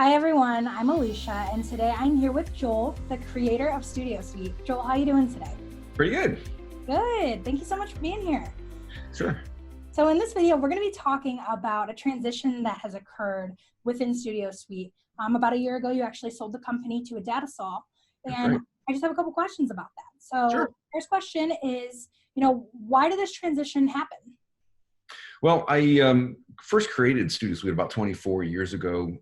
Hi everyone, I'm Alicia, and today I'm here with Joel, the creator of Studio Suite. Joel, how are you doing today? Pretty good. Good, thank you so much for being here. Sure. So in this video, we're going to be talking about a transition that has occurred within Studio Suite. About a year ago, you actually sold the company to Adatasol, and Right. I just have a couple questions about that. So Sure. first question is, why did this transition happen? Well, I first created Studio Suite about 24 years ago,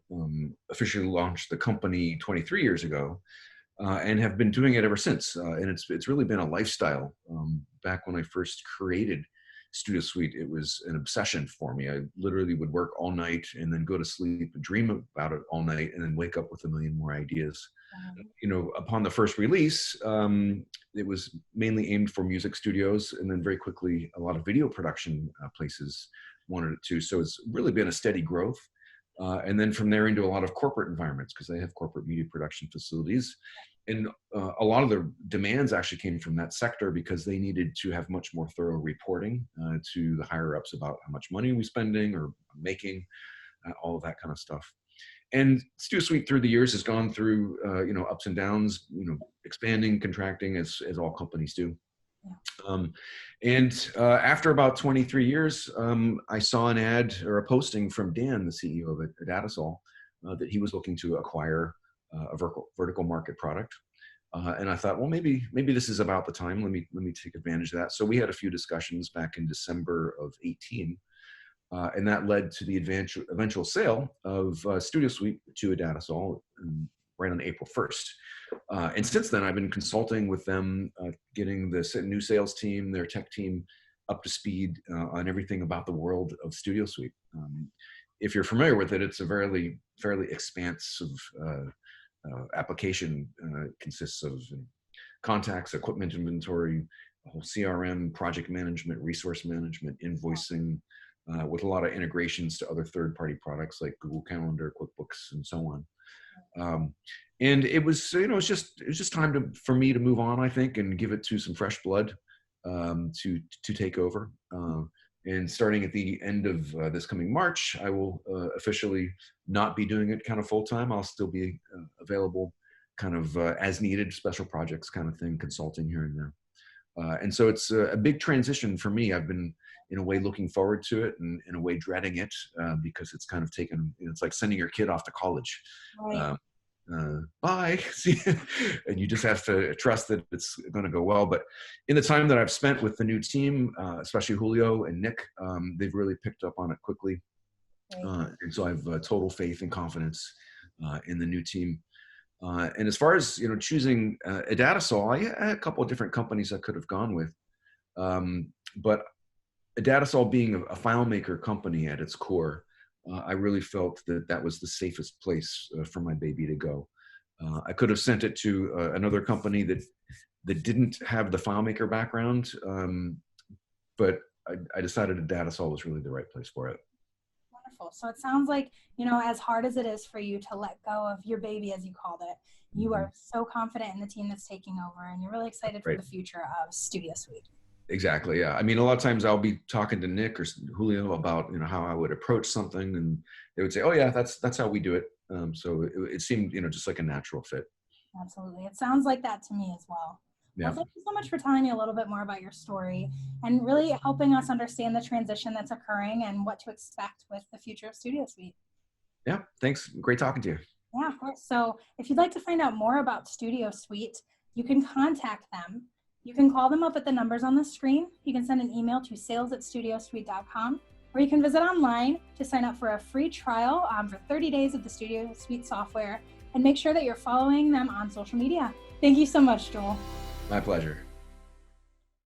officially launched the company 23 years ago, and have been doing it ever since. And it's really been a lifestyle. Back when I first created Studio Suite, it was an obsession for me. I literally would work all night and then go to sleep and dream about it all night and then wake up with a million more ideas. Upon the first release, it was mainly aimed for music studios, and then very quickly, a lot of video production places wanted it too. So it's really been a steady growth. And then from there into a lot of corporate environments, because they have corporate media production facilities. And a lot of the demands actually came from that sector because they needed to have much more thorough reporting to the higher ups about how much money we're spending or making, all of that kind of stuff. And Studio Suite through the years has gone through, ups and downs, expanding, contracting, as all companies do. After about 23 years, I saw an ad or a posting from Dan, the CEO of Datasol, that he was looking to acquire a vertical market product. And I thought, well, maybe this is about the time. Let me take advantage of that. So we had a few discussions back in December of 18. And that led to the eventual sale of Studio Suite to Datasol right on April 1st. And since then, I've been consulting with them, getting the new sales team, their tech team, up to speed on everything about the world of Studio Suite. If you're familiar with it, it's a fairly expansive application. Consists of contacts, equipment inventory, a whole CRM, project management, resource management, invoicing, with a lot of integrations to other third-party products like Google Calendar, QuickBooks, and so on. And it was, it was just time for me to move on, I think, and give it to some fresh blood to take over. And starting at the end of this coming March, I will officially not be doing it kind of full time. I'll still be available, kind of as needed, special projects kind of thing, consulting here and there. And so it's a big transition for me. I've been, in a way, looking forward to it, and in a way dreading it, because it's kind of taken, it's like sending your kid off to college. Right. Bye. See, and you just have to trust that it's going to go well. But in the time that I've spent with the new team, especially Julio and Nick, they've really picked up on it quickly. Right. And so I have total faith and confidence in the new team. And as far as, choosing Adatasol, I had a couple of different companies I could have gone with. But Datasol being a FileMaker company at its core, I really felt that that was the safest place for my baby to go. I could have sent it to another company that didn't have the FileMaker background, but I decided that Datasol was really the right place for it. Wonderful. So it sounds like, as hard as it is for you to let go of your baby, as you called it, you are so confident in the team that's taking over, and you're really excited for the future of Studio Suite. Exactly. Yeah. I mean, a lot of times I'll be talking to Nick or Julio about, how I would approach something, and they would say, "Oh yeah, that's how we do it." So it seemed, just like a natural fit. Absolutely. It sounds like that to me as well. Yeah. Well, thank you so much for telling me a little bit more about your story and really helping us understand the transition that's occurring and what to expect with the future of Studio Suite. Yeah. Thanks. Great talking to you. Yeah, of course. So if you'd like to find out more about Studio Suite, you can contact them. You can call them up at the numbers on the screen. You can send an email to sales@studiosuite.com, or you can visit online to sign up for a free trial for 30 days of the Studio Suite software, and make sure that you're following them on social media. Thank you so much, Joel. My pleasure.